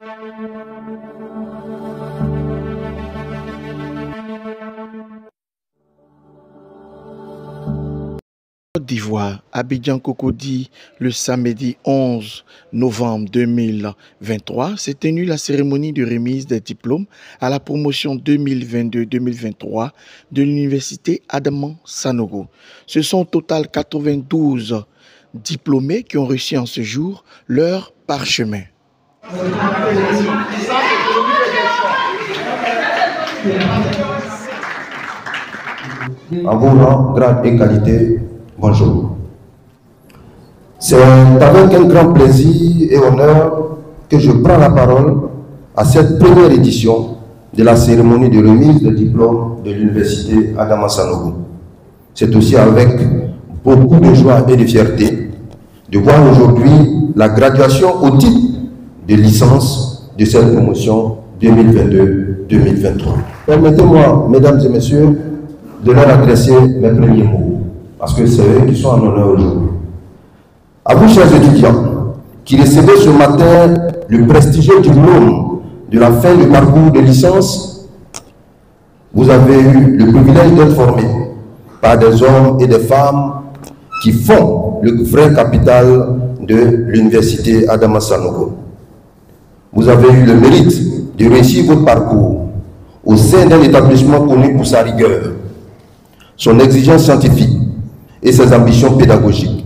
Côte d'Ivoire, Abidjan-Cocody, le samedi 11 novembre 2023, s'est tenue la cérémonie de remise des diplômes à la promotion 2022-2023 de l'université Adama Sanogo. Ce sont au total 92 diplômés qui ont reçu en ce jour leur parchemin. En vos rangs, grade et qualité, bonjour. C'est avec un grand plaisir et honneur que je prends la parole à cette première édition de la cérémonie de remise de diplôme de l'université Adama Sanogo. C'est aussi avec beaucoup de joie et de fierté de voir aujourd'hui la graduation au titre de licence de cette promotion 2022-2023. Permettez-moi, mesdames et messieurs, de leur adresser mes premiers mots, parce que c'est eux qui sont en honneur aujourd'hui. À vous, chers étudiants, qui recevez ce matin le prestigieux diplôme de la fin du parcours de licence, vous avez eu le privilège d'être formés par des hommes et des femmes qui font le vrai capital de l'université Adama Sanogo. Vous avez eu le mérite de réussir votre parcours au sein d'un établissement connu pour sa rigueur, son exigence scientifique et ses ambitions pédagogiques.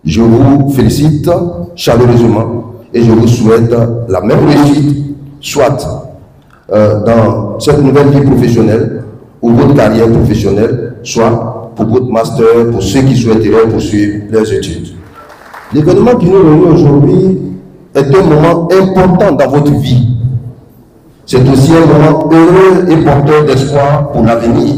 Je vous félicite chaleureusement et je vous souhaite la même réussite, soit dans cette nouvelle vie professionnelle ou votre carrière professionnelle, soit pour votre master, pour ceux qui souhaiteraient poursuivre leurs études. L'événement qui nous réunit aujourd'hui est un moment important dans votre vie. C'est aussi un moment heureux et porteur d'espoir pour l'avenir,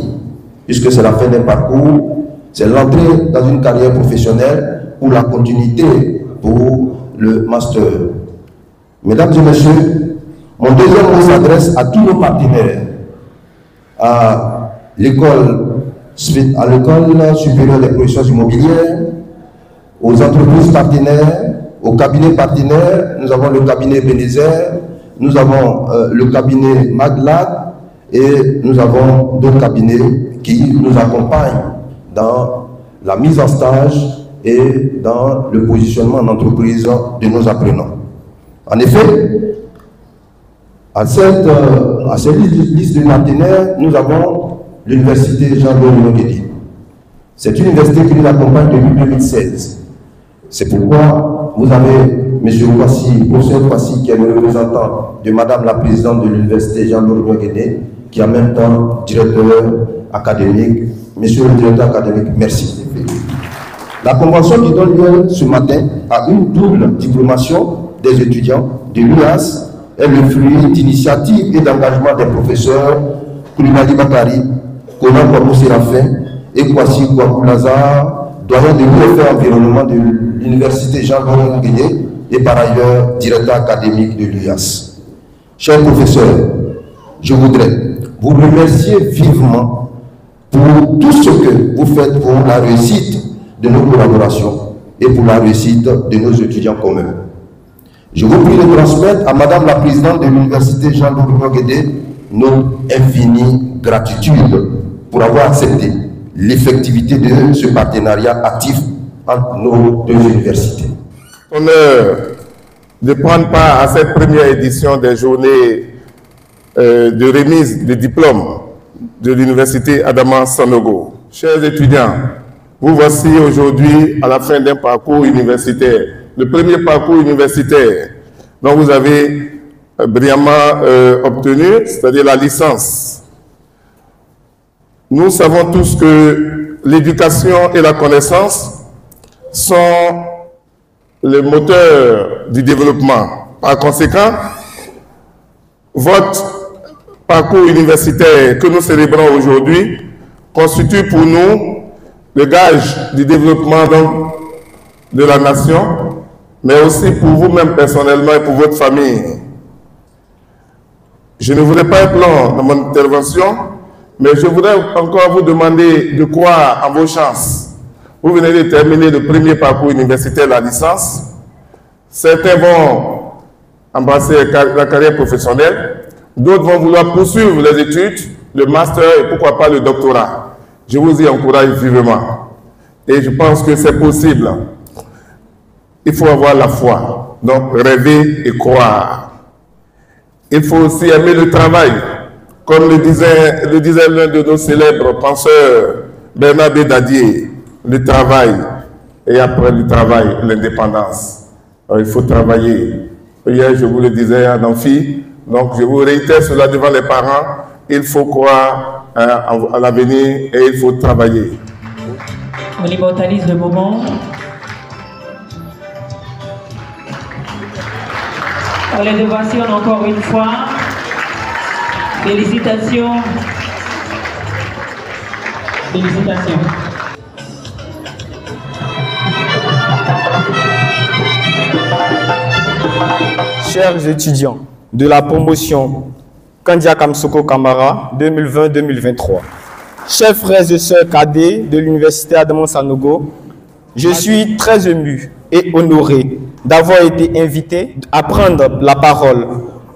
puisque c'est la fin d'un parcours, c'est l'entrée dans une carrière professionnelle ou la continuité pour le master. Mesdames et messieurs, mon deuxième mot s'adresse à tous nos partenaires, à l'école supérieure des professions immobilières, aux entreprises partenaires, aux cabinets partenaires. Nous avons le cabinet Bénézer, nous avons le cabinet Maglat et nous avons d'autres cabinets qui nous accompagnent dans la mise en stage et dans le positionnement en entreprise de nos apprenants. En effet, à cette liste de partenaires, nous avons l'université Jean-Louis Guédi. C'est une université qui nous accompagne depuis 2016. C'est pourquoi vous avez M. professeur Kwasi, qui est le représentant de Madame la présidente de l'université Jean-Louis Guédi, qui est en même temps directeur académique. Monsieur le directeur académique, merci. La convention qui donne lieu ce matin à une double diplomation des étudiants de l'UAS est le fruit d'initiatives et d'engagement des professeurs Koulibaly Bakari, Konan Kwabou Séraphin et Kwasi Kwakou Lazare, doyen de l'UFR environnement de l'université Jean-Louis Guédi et par ailleurs directeur académique de l'UAS. Chers professeurs, je voudrais vous remercier vivement pour tout ce que vous faites pour la réussite de nos collaborations et pour la réussite de nos étudiants communs. Je vous prie de transmettre à Madame la présidente de l'université Jean-Louis Guédi notre infinie gratitude pour avoir accepté l'effectivité de ce partenariat actif entre nos deux universités. Honneur de prendre part à cette première édition des journées de remise des diplômes de l'université Adama Sanogo. Chers étudiants, vous voici aujourd'hui à la fin d'un parcours universitaire, le premier parcours universitaire dont vous avez brillamment obtenu, c'est-à-dire la licence. Nous savons tous que l'éducation et la connaissance sont le moteur du développement. Par conséquent, votre parcours universitaire que nous célébrons aujourd'hui constitue pour nous le gage du développement de la nation, mais aussi pour vous-même personnellement et pour votre famille. Je ne voudrais pas être long dans mon intervention, mais je voudrais encore vous demander de croire en vos chances. Vous venez de terminer le premier parcours universitaire, la licence. Certains vont embrasser la carrière professionnelle. D'autres vont vouloir poursuivre les études, le master et pourquoi pas le doctorat. Je vous y encourage vivement. Et je pense que c'est possible. Il faut avoir la foi. Donc, rêver et croire. Il faut aussi aimer le travail. Comme le disait l'un de nos célèbres penseurs, Bernard Bédadier, le travail. Et après le travail, l'indépendance. Il faut travailler. Hier, je vous le disais en amphi. Donc, je vous réitère cela devant les parents. Il faut croire à l'avenir et il faut travailler. On immortalise le moment. Pour les ovations encore une fois. Félicitations. Félicitations. Chers étudiants de la promotion Kandia Kamsoko Kamara 2020-2023, chers frères et sœurs cadets de l'Université Adama Sanogo, je suis très ému et honoré d'avoir été invité à prendre la parole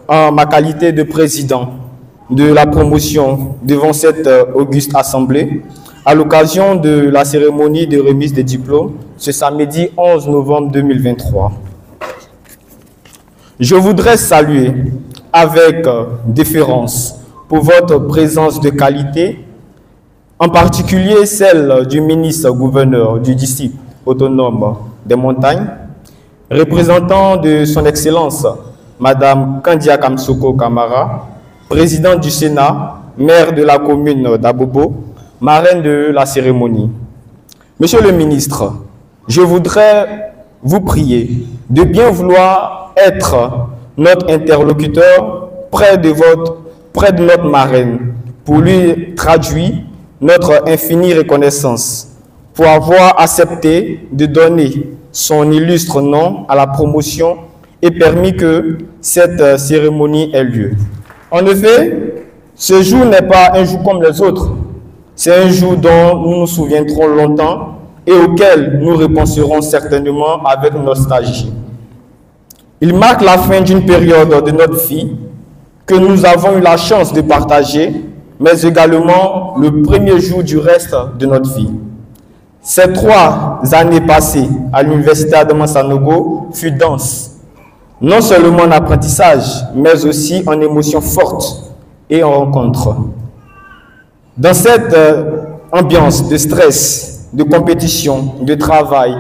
en ma qualité de président de la promotion devant cette auguste assemblée à l'occasion de la cérémonie de remise des diplômes ce samedi 11 novembre 2023. Je voudrais saluer avec déférence pour votre présence de qualité, en particulier celle du ministre-gouverneur du district autonome des montagnes, représentant de son Excellence, Madame Kandia Kamsoko Kamara, présidente du Sénat, maire de la commune d'Abobo, marraine de la cérémonie. Monsieur le ministre, je voudrais vous prier de bien vouloir être notre interlocuteur près de notre marraine pour lui traduire notre infinie reconnaissance pour avoir accepté de donner son illustre nom à la promotion et permis que cette cérémonie ait lieu. En effet, ce jour n'est pas un jour comme les autres. C'est un jour dont nous nous souviendrons longtemps et auquel nous repenserons certainement avec nostalgie. Il marque la fin d'une période de notre vie que nous avons eu la chance de partager, mais également le premier jour du reste de notre vie. Ces 3 années passées à l'Université Adama Sanogo furent denses, non seulement en apprentissage, mais aussi en émotions fortes et en rencontres. Dans cette ambiance de stress, de compétition, de travail,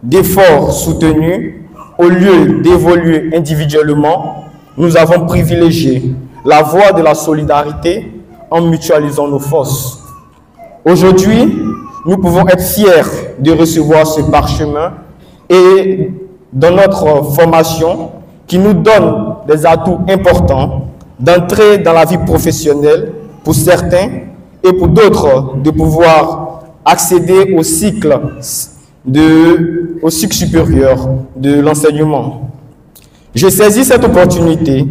d'efforts soutenus, au lieu d'évoluer individuellement, nous avons privilégié la voie de la solidarité en mutualisant nos forces. Aujourd'hui, nous pouvons être fiers de recevoir ce parchemin et dans notre formation qui nous donne des atouts importants d'entrer dans la vie professionnelle pour certains et pour d'autres de pouvoir accéder au cycle supérieur de l'enseignement. Je saisis cette opportunité,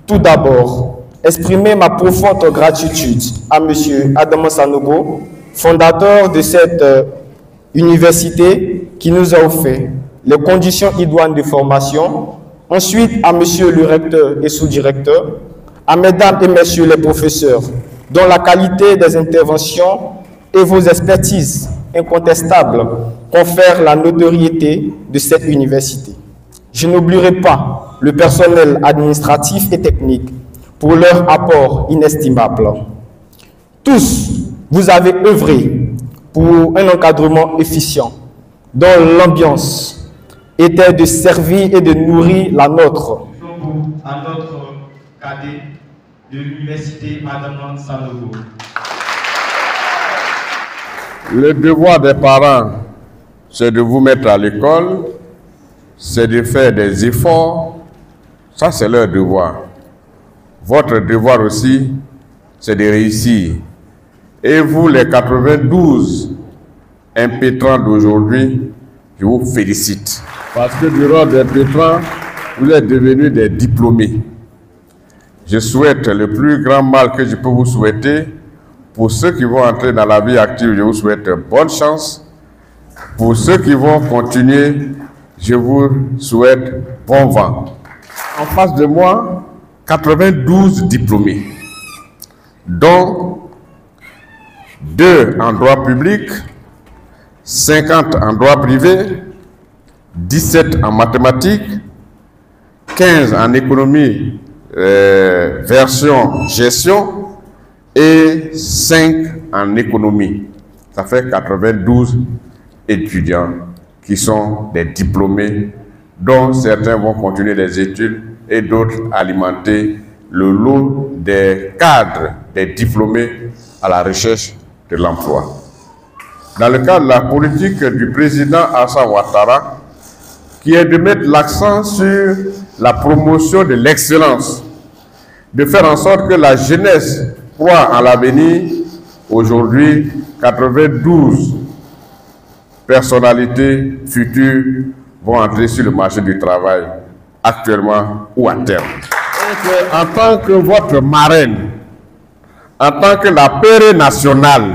tout d'abord, exprimer ma profonde gratitude à M. Adama Sanogo, fondateur de cette université qui nous a offert les conditions idoines de formation. Ensuite, à M. le recteur et sous-directeur, à Mesdames et Messieurs les professeurs, dont la qualité des interventions et vos expertises incontestables confèrent la notoriété de cette université. Je n'oublierai pas le personnel administratif et technique pour leur apport inestimable. Tous, vous avez œuvré pour un encadrement efficient, dont l'ambiance était de servir et de nourrir la nôtre. À notre cadet de l'Université Adama Sanogo. Le devoir des parents, c'est de vous mettre à l'école, c'est de faire des efforts. Ça, c'est leur devoir. Votre devoir aussi, c'est de réussir. Et vous, les 92 impétrants d'aujourd'hui, je vous félicite. Parce que durant des impétrants, vous êtes devenus des diplômés. Je souhaite le plus grand mal que je peux vous souhaiter. Pour ceux qui vont entrer dans la vie active, je vous souhaite bonne chance. Pour ceux qui vont continuer, je vous souhaite bon vent. en face de moi 92 diplômés, dont 2 en droit public, 50 en droit privé, 17 en mathématiques, 15 en économie version gestion et 5 en économie. Ça fait 92 étudiants qui sont des diplômés, dont certains vont continuer les études et d'autres alimenter le lot des cadres, des diplômés à la recherche de l'emploi. Dans le cadre de la politique du président Alassane Ouattara, qui est de mettre l'accent sur la promotion de l'excellence, de faire en sorte que la jeunesse croit en l'avenir. Aujourd'hui, 92 personnalités futures vont entrer sur le marché du travail, actuellement ou à terme. Donc, en tant que votre marraine, en tant que la pérée nationale,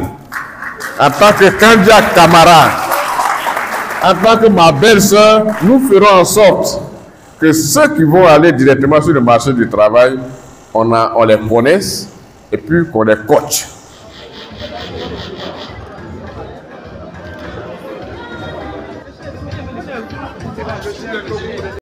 en tant que Kandia Camara, en tant que ma belle-sœur, nous ferons en sorte que ceux qui vont aller directement sur le marché du travail, on les connaisse et puis qu'on les coach.